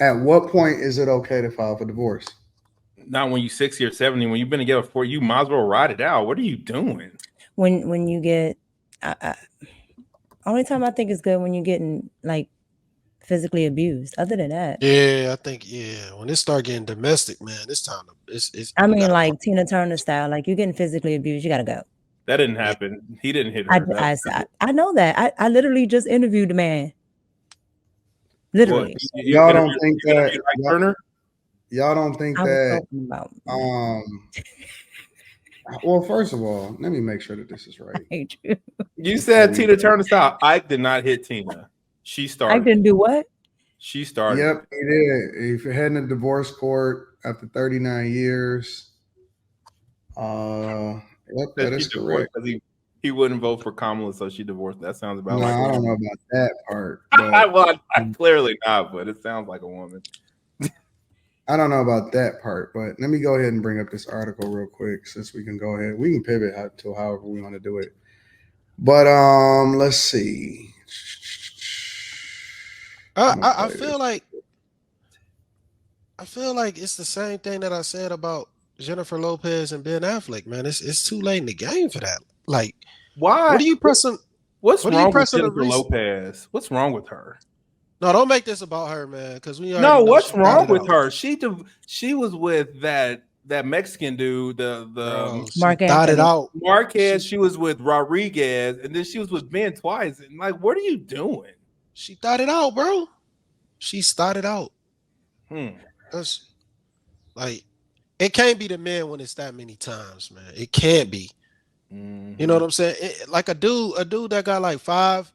At what point is it okay to file for divorce? Not when you're 60 or 70. When you've been together for, you might as well ride it out. What are you doing? When you get, only time I think is good when you're getting like physically abused. Other than that, Yeah, I think when it start getting domestic, man, it's time to it's I you mean gotta like Tina Turner style, like you're getting physically abused, you gotta go. That didn't yeah. happen. He didn't hit I her. That, I know that. I literally just interviewed the man. what Literally, you Y'all don't interviewed? think You that interviewed Ike Turner? y'all don't think I was that talking about. um well, first of all, let me make sure that this is I right hate you. You before said we Tina Turner style. Ike did not hit Tina. She I started didn't it. do what? She started Yep, it. he did. If you're heading to divorce court after 39 years, uh yep, Said that she is divorced correct. because he wouldn't vote for Kamala, so she divorced. That sounds about No, like a I don't know woman. about that part, but Well, clearly not, but it sounds like a woman. I don't know about that part, but let me go ahead and bring up this article real quick since we can go ahead. We can pivot to however we want to do it. But let's see. I, I'm gonna I I play feel this. like I feel like it's the same thing that I said about Jennifer Lopez and Ben Affleck, man. It's too late in the game for that. Like, Why? what are you pressing? What's What are you wrong with pressing the Jennifer recent? Lopez? What's wrong with her? No, don't make this about her, man, because we already No, know what's she got wrong it with out, her? She was with that Mexican dude, bro. She Mark thought it Anthony. out. Marquez. She She was with Rodriguez, and then she was with Ben twice. And like, what are you doing? she thought it out, bro. She started out. Hmm. That's like it can't be the man when it's that many times, man. It can't be. You know Hmm. what I'm saying? Like a dude that got like five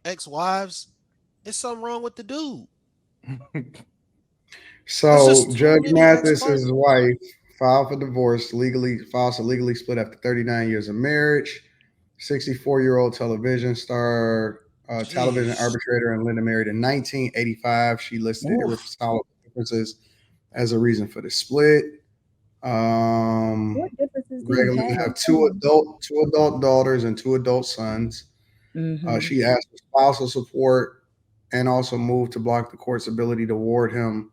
ex-wives. It's something wrong with the dude. It's So just too Judge many Mathis' ex-partners. wife filed for divorce, legally files to legally split after 39 years of marriage. 64-year-old television star, television Jeez. arbitrator, and Linda married in 1985. She listed Oof. irreconcilable differences as a reason for the split. What differences do you Regularly have? have two adult daughters and two adult sons. Mm-hmm. She asked for spousal support and also moved to block the court's ability to award him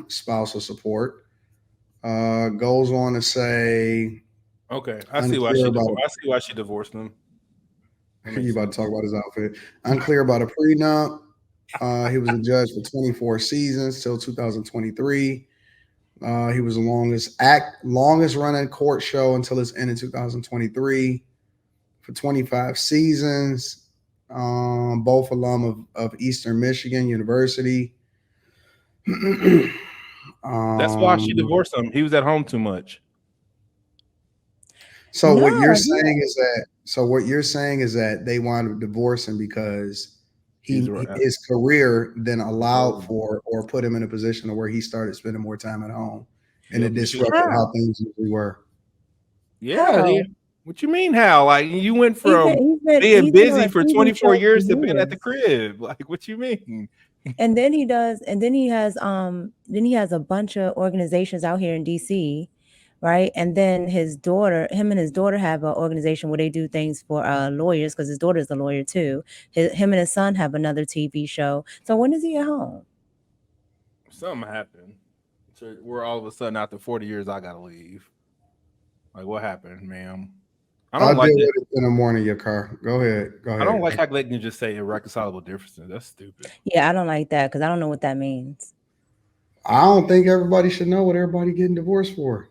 spousal support. Goes on to say Okay, unclear about I see why she divorced him. That you makes about to sense. talk about his outfit. Unclear about a prenup. He was a judge for 24 seasons till 2023. He was the longest running court show until its end in 2023 for 25 seasons. Both alum of Eastern Michigan University. That's why she um, divorced him. He was at home too much. so No, what you're yeah. saying is that they wound up divorcing because He's his career then allowed oh, for or put him in a position where he started spending more time at home, and it yep. disrupted how How? things usually were. Yeah, yeah. How? What you mean how? Like you went He's been from he's been being he's been on busy a for TV 24 show for years to being at the years. crib. Like what you mean? And then he has a bunch of organizations out here in DC, right? And then him and his daughter have an organization where they do things for lawyers because his daughter's a lawyer too. Him and his son have another TV show. So when is he at home? Something happened. So we're all of a sudden after 40 years I gotta leave. Like what happened, ma'am? I I'll don't deal like that. with it in the morning. Your car. Go ahead. Go I don't ahead. like how letting you just say irreconcilable differences. That's stupid. Yeah, I don't like that because I don't know what that means. I don't think everybody should know what everybody getting divorced for.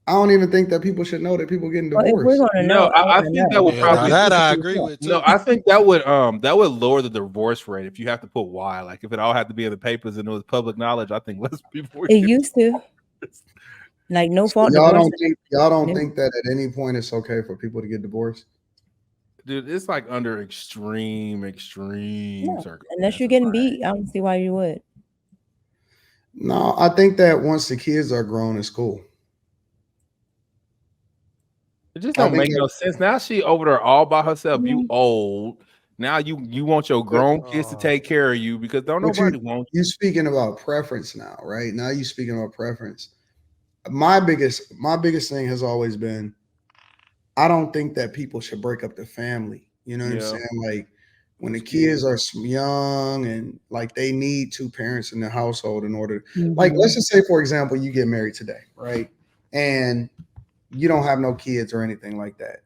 I don't even think that people should know that people getting Well, if we're divorced. gonna No, know, I I want to think that know. would Yeah, now probably that I agree with no, too. I think that would lower the divorce rate if you have to put why. Like if it all had to be in the papers and it was public knowledge, I think less people would It get used to divorced. like no So fault divorce. y'all don't No, think that at any point it's okay for people to get divorced? Dude, it's like under extreme no, unless you're circumstances. getting Like beat, I don't see why you would. No, I think that once the kids are grown, it's cool. it just I don't think make that, no sense. Now she over there all by herself. You Mhm. old. Now you want your but grown kids to Uh, take care of you because don't but nobody want you speaking about preference now, right? Now you speaking about preference. My biggest thing has always been I don't think that people should break up the family. You know what I'm you. Yeah. saying? Like when the kids are young and like they need two parents in the household in order, like Mhm. let's just say for example you get married today, right? And you don't have no kids or anything like that.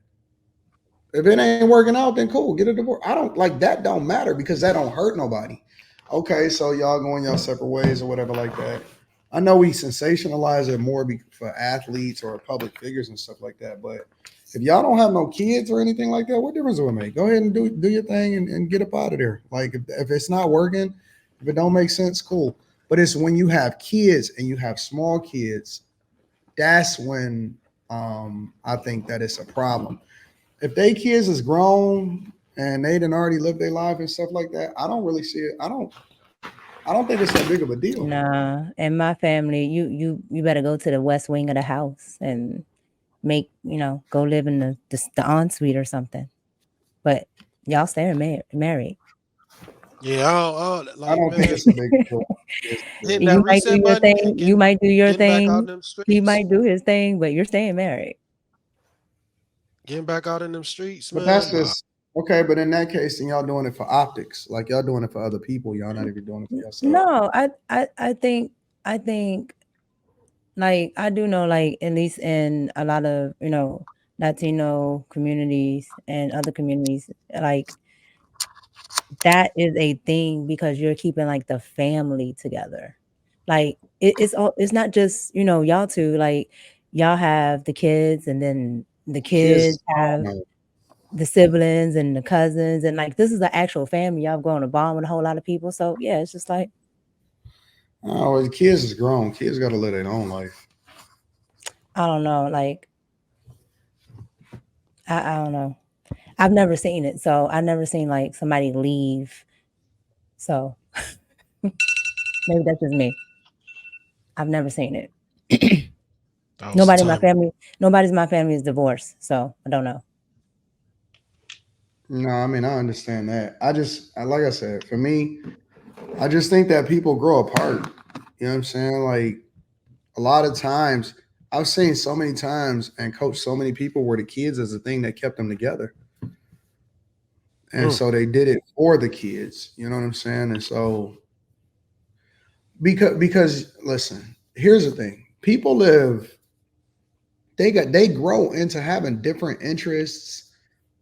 If it ain't working out, then cool, get a divorce. I don't like that. Don't matter because that don't hurt nobody. Okay, so y'all going y'all separate ways or whatever like that. I know we sensationalize it more for athletes or public figures and stuff like that, but if y'all don't have no kids or anything like that, what difference will it make? Go ahead and do your thing and get up out of there. Like if it's not working, if it don't make sense, cool. But it's when you have kids and you have small kids, that's when I think that it's a problem. If they kids is grown and they done already lived their life and stuff like that, I don't really see it. I don't think it's that big of a deal. Nah, in my family, you better go to the west wing of the house and make go live in the ensuite or something. But y'all stay married. Yeah, I like don't think man, it's a big deal. hitting You that might do reset your button thing. and You might do your getting back out in thing. them He streets, might do his thing, but you're staying married. getting back out in them streets, But that's man. Nah. just okay. But in that case, then y'all doing it for optics. Like y'all doing it for other people. Y'all not even doing it for yourself. No, I think like I do know, like at least in a lot of Latino communities and other communities, like that is a thing because you're keeping like the family together. Like it's not just y'all two, like y'all have the kids and then the Kids, kids have no. the siblings and the cousins, and like this is the actual family. Y'all going to bond with a whole lot of people, so yeah, it's just like Oh, the kids is grown. Kids got to live their own life. I don't know, like I don't know. I've never seen it, so I've never seen like somebody leave. So maybe that's just me. I've never seen it. That was the Nobody in my time. family, nobody's in my family is divorced, so I don't know. No, I mean I understand that. Like I said, for me, I just think that people grow apart. You know what I'm saying? Like a lot of times, I've seen so many times and coached so many people where the kids is the thing that kept them together. And Mm. so they did it for the kids. You know what I'm saying? And so because listen, here's the thing. People live they grow into having different interests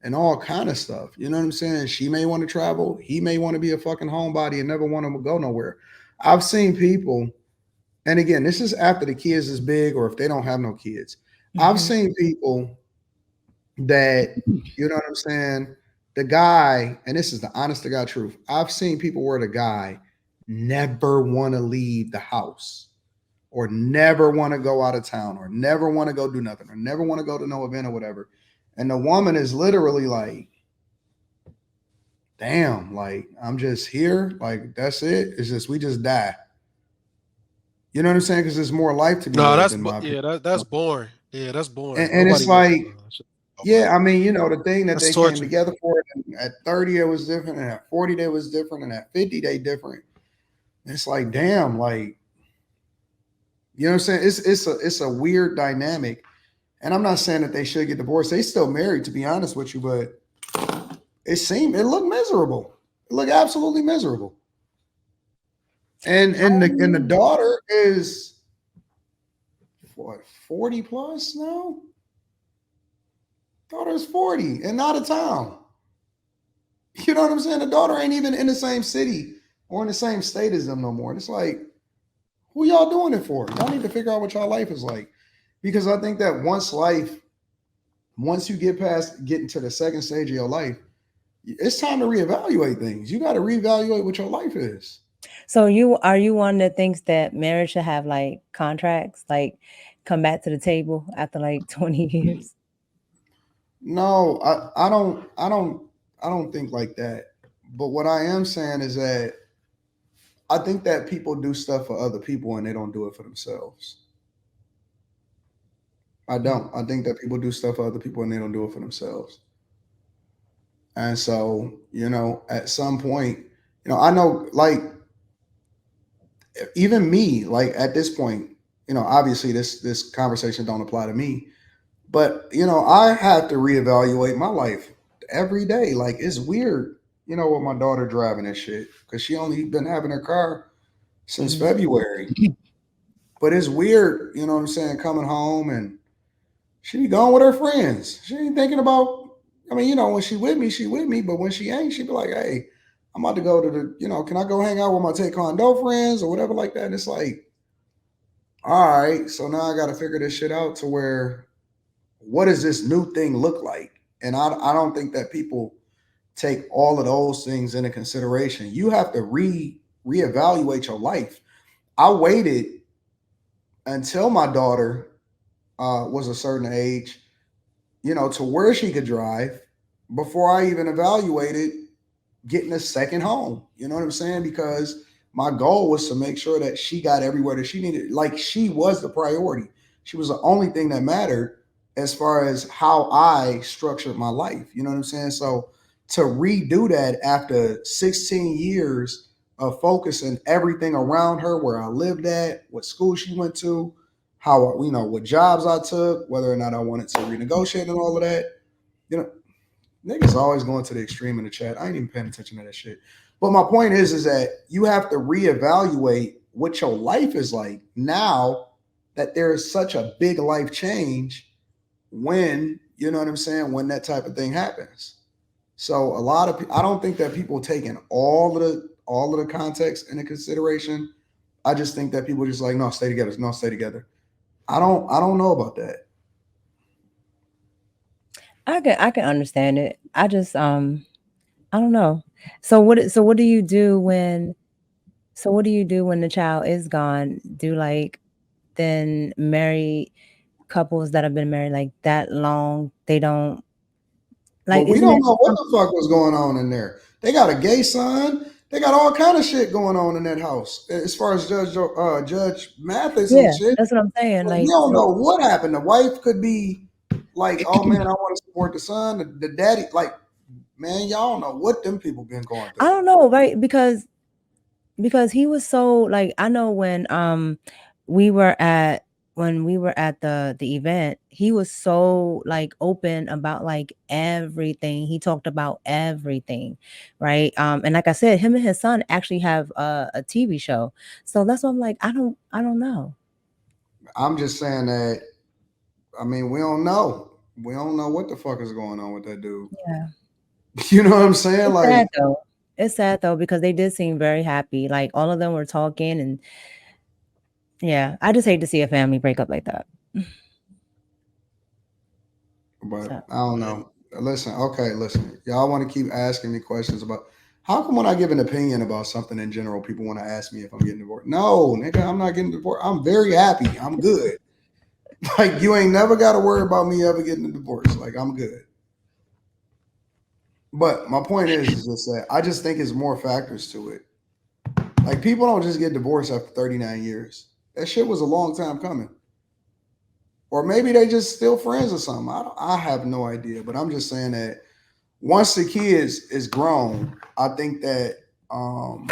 and all kind of stuff. You know what I'm saying? She may want to travel, he may want to be a fucking homebody and never want to go nowhere. I've seen people, and again, this is after the kids is big or if they don't have no kids. I've Mhm. seen people that, you know what I'm saying? The guy, and this is the honest to God truth. I've seen people where the guy never want to leave the house or never want to go out of town or never want to go do nothing or never want to go to no event or whatever. And the woman is literally like, damn, like I'm just here. Like that's it. It's just we just die. You know what I'm saying? Because there's more life to be No, lived in my opinion. yeah, that's boring. Yeah, that's boring. And Nobody it's wants like, shit like yeah, nobody. I mean, the thing that That's they came torture. together for, and at 30 it was different, and at 40 they was different, and at 50 they different. It's like, damn, like, you know what I'm saying? It's a weird dynamic. And I'm not saying that they should get divorced. They still married, to be honest with you, but it looked miserable. It looked absolutely miserable. And the daughter is what 40 plus now? Daughter's 40 and out of town. You know what I'm saying? The daughter ain't even in the same city or in the same state as them no more. And it's like, who y'all doing it for? Y'all need to figure out what y'all life is like. Because I think that once you get past getting to the second stage of your life, it's time to reevaluate things. You got to reevaluate what your life is. So are you one that thinks that marriage should have like contracts, like come back to the table after like 20 years? No, I don't think like that. But what I am saying is that I think that people do stuff for other people and they don't do it for themselves. I don't. I think that people do stuff for other people and they don't do it for themselves. And so, at some point, I know like even me, like at this point, obviously this conversation don't apply to me, but I have to reevaluate my life every day. Like it's weird. you know, with my daughter driving and shit, because she only been having her car since Mhm. February. But it's weird, you know what I'm saying, coming home and she be going with her friends. She ain't thinking about. I mean, you know, when she with me, she with me. But when she ain't, she be like, "Hey, I'm about to go to the. You know, can I go hang out with my taekwondo friends or whatever like that?" And it's like, all right, so now I got to figure this shit out to where what does this new thing look like? And I don't think that people take all of those things into consideration. You have to reevaluate your life. I waited until my daughter was a certain age, you know, to where she could drive before I even evaluated getting a second home. You know what I'm saying? Because my goal was to make sure that she got everywhere that she needed. Like she was the priority. She was the only thing that mattered as far as how I structured my life. You know what I'm saying? So to redo that after 16 years of focusing everything around her, where I lived at, what school she went to, how you know what jobs I took, whether or not I wanted to renegotiate and all of that. You know, niggas always going to the extreme in the chat. I ain't even paying attention to that shit. But my point is that you have to reevaluate what your life is like now that there is such a big life change when, you know what I'm saying, when that type of thing happens. So a lot of I don't think that people taking all of the context into consideration. I just think that people just like, no, stay together, no, stay together. I don't know about that. I can understand it. I just I don't know. So what do you do when the child is gone? Do like then married couples that have been married like that long, they don't But like we isn't don't it know what the fuck was going on in there. They got a gay son. They got all kind of shit going on in that house. As far as Judge Mathis and yeah, shit, that's what I'm saying. but we Like don't so know what happened. The wife could be like, "Oh man, I want to support the son." The daddy, like, man, y'all don't know what them people been going I through. don't know, right? Because he was so like I know we were at we were at the event, he was so like open about like everything. He talked about everything, right? And like I said, him and his son actually have a TV show. So that's what I'm like, I don't know. I'm just saying that. I mean, we don't know. We don't know what the fuck is going on with that dude. Yeah. You know what I'm saying? It's Like, sad though. It's sad though because they did seem very happy. Like all of them were talking and yeah, I just hate to see a family break up like that. but So I don't Man, know. Listen, okay, listen. Y'all want to keep asking me questions about how come when I give an opinion about something in general, people want to ask me if I'm getting divorced? No, nigga, I'm not getting divorced. I'm very happy. I'm good. Like you ain't never got to worry about me ever getting a divorce. Like I'm good. But my point is just that I just think it's more factors to it. Like people don't just get divorced after 39 years. That shit was a long time coming. Or maybe they just still friends or something. I have no idea. But I'm just saying that once the kids is grown, I think that I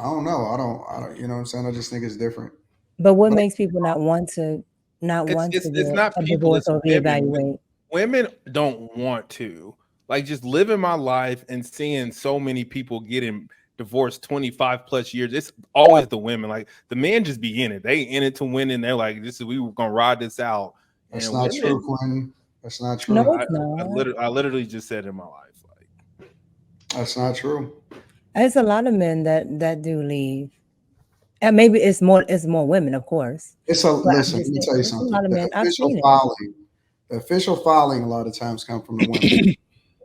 don't know. I don't you know what I'm saying? I just think it's different. but what But makes people not want to It's get not a people, divorce it's or women. reevaluate? Women don't want to. Like just living my life and seeing so many people getting divorced 25 plus years. It's always the women. Like the men just be in it. They in it to win and they're like, this is we were gonna ride this out. that's And not true, women, Quentin. That's not No, true. it's not. I literally just said in my life, like That's not true. It's a lot of men that do leave. And maybe it's more women, of course. It's a But I'm listen, let just me saying tell you it's a something. lot of The men. I've official seen it. filing, the official filing a lot of times come from the women.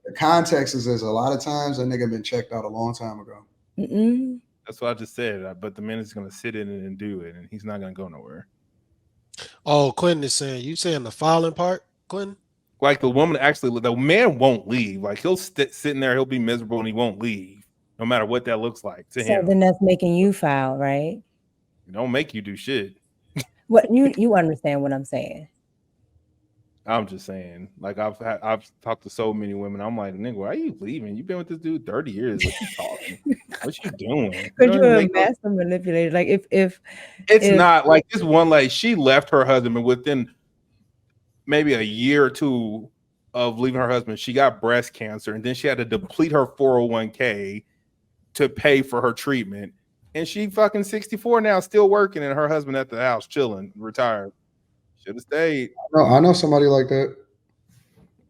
The context is there's a lot of times that nigga been checked out a long time ago. Mm-mm. that's what I just said. But the man is gonna sit in it and do it, and he's not gonna go nowhere. oh, Quentin is saying you saying the filing part, Quentin? Like the woman actually, the man won't leave. Like he'll sitting there, he'll be miserable, and he won't leave, no matter what that looks like to So him. then that's making you foul, right? It don't make you do shit. What you understand what I'm saying? I'm just saying. Like I've talked to so many women. I'm like, nigga, why are you leaving? You've been with this dude 30 years. What you talking? What you doing? You Because don't even you're a make no. master manipulator. Like It's if not like this one lady. She left her husband, and within maybe a year or two of leaving her husband, she got breast cancer, and then she had to deplete her 401k to pay for her treatment. And she fucking 64 now, still working, and her husband at the house chilling, retired. Should have stayed. No, I know somebody like that.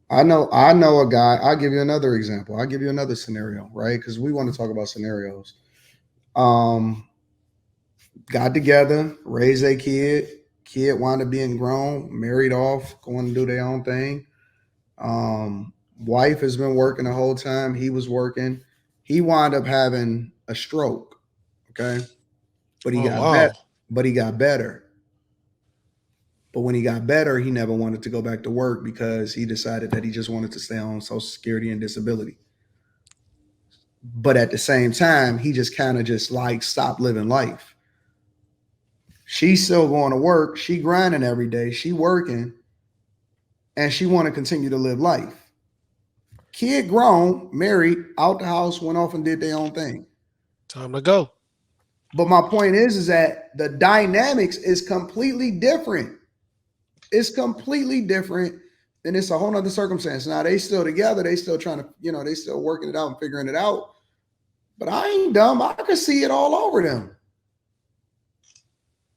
I know a guy. I'll give you another example. I'll give you another scenario, right? Because we want to talk about scenarios. Got together, raised a kid. Kid wound up being grown, married off, going to do their own thing. Wife has been working the whole time. He was working. He wound up having a stroke. Okay. But he got better. But he got better. But when he got better, he never wanted to go back to work because he decided that he just wanted to stay on Social Security and disability. But at the same time, he just kind of just like stopped living life. She's still going to work. She grinding every day. She working. And she want to continue to live life. Kid grown, married, out the house, went off and did their own thing. Time to go. But my point is that the dynamics is completely different. It's completely different. And it's a whole nother circumstance. Now they still together. They still trying to, they still working it out and figuring it out. But I ain't dumb. I could see it all over them.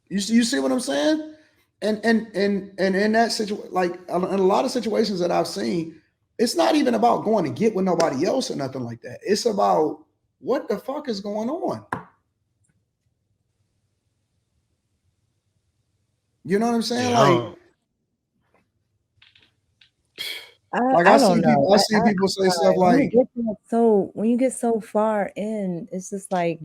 You see what I'm saying? And in that situation, like in a lot of situations that I've seen, it's not even about going to get with nobody else or nothing like that. It's about what the fuck is going on. You know what I'm saying? Yeah. I see people say stuff like, when you get so far in, it's just like,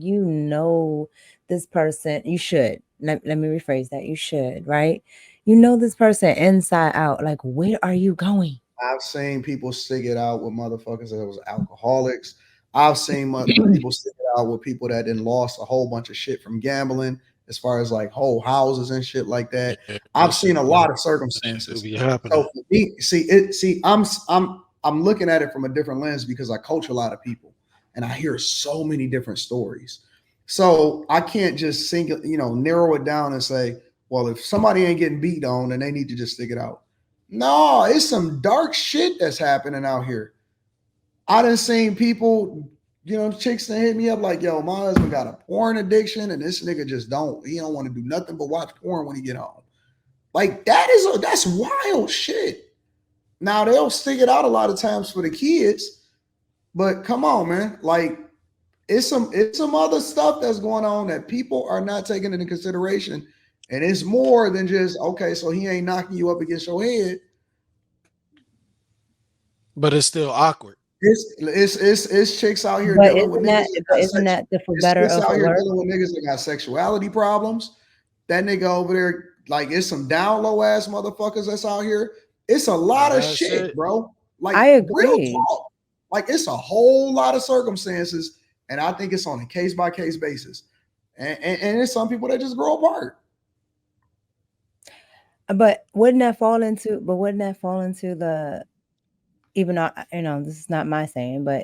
this person, you should, let me rephrase that. You should, right? This person inside out. Like, where are you going? I've seen people stick it out with motherfuckers that was alcoholics. I've seen people stick it out with people that then lost a whole bunch of shit from gambling, as far as like whole houses and shit like that. Yeah, I've seen a lot of circumstances. So for me, I'm looking at it from a different lens because I coach a lot of people and I hear so many different stories. So I can't just narrow it down and say, well, if somebody ain't getting beat on, then they need to just stick it out. No, it's some dark shit that's happening out here. I done seen people, chicks that hit me up like, yo, my husband got a porn addiction and this nigga just he don't want to do nothing but watch porn when he get home. Like that's wild shit. Now they'll stick it out a lot of times for the kids, but come on, man. Like it's some other stuff that's going on that people are not taking into consideration. And it's more than just, okay, so he ain't knocking you up against your head. But it's still awkward. It's chicks out here dealing with niggas. Isn't that for better or for worse? Dealing with niggas that got sexuality problems. That nigga over there, like, it's some down low ass motherfuckers that's out here. It's a lot of shit, bro. Like, I agree. Real talk. Like, it's a whole lot of circumstances, and I think it's on a case by case basis. And there's some people that just grow apart. But wouldn't that fall into the, even though, this is not my saying, but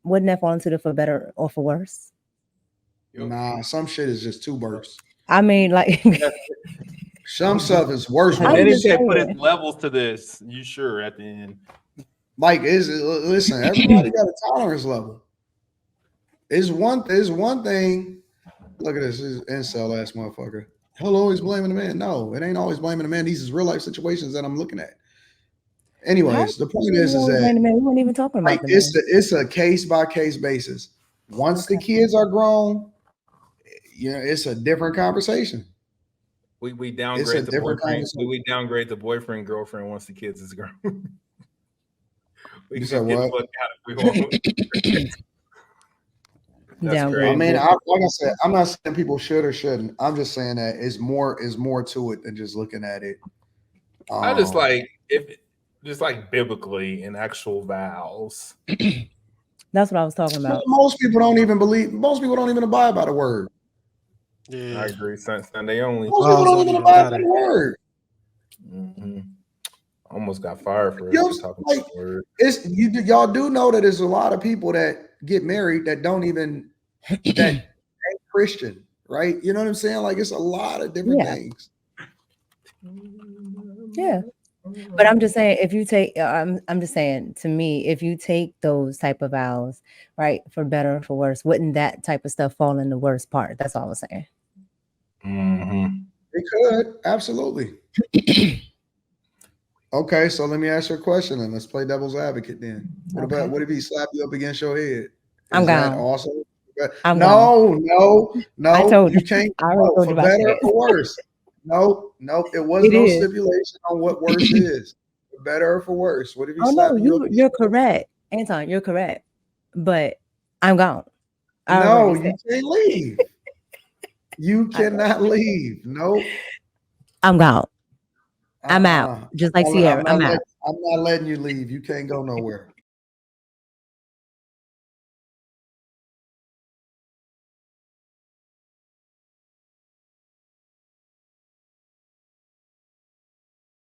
wouldn't that fall into the for better or for worse? Nah, some shit is just too worse. I mean, like some stuff is worse. And then he said put his levels to this. You sure at the end? Like, listen, everybody got a tolerance level. Is one thing. Look at this incel ass motherfucker. He'll always blaming the man. No, it ain't always blaming the man. These is real life situations that I'm looking at. Anyways, the point is that we weren't even talking about it's a case by case basis. Once the kids are grown, it's a different conversation. We downgrade the boyfriend. We downgrade the boyfriend girlfriend once the kids is grown. You said what? That's crazy. I mean, like I said, I'm not saying people should or shouldn't. I'm just saying that it's more to it than just looking at it. I just like biblically in actual vows. That's what I was talking about. Most people don't even abide by the word. Yeah, I agree. Sunday only. Most people don't even abide by the word. Mm-hmm. Almost got fired for talking about the word. Y'all do know that there's a lot of people that get married that don't even that ain't Christian, right? You know what I'm saying? Like, it's a lot of different things. Yeah. But I'm just saying, if you take, I'm just saying, to me, if you take those type of vows, right, for better or for worse, wouldn't that type of stuff fall in the worst part? That's all I'm saying. It could, absolutely. Okay, so let me ask you a question and let's play devil's advocate then. What Okay. about what if he slapped you up against your head? I'm Is that gone. also? I'm No, I told you you. can't I already told for you my better or stance. for worse. No, it was It no is. stipulation on what worse is. For better or for worse. What if he Oh no, slapping you up? you're correct, Anton. You're correct, but I'm gone. I No, already you said can't leave. You I know. cannot leave. Nope. I'm gone. I'm out. Just like Sierra. I'm out. I'm not letting you leave. You can't go nowhere.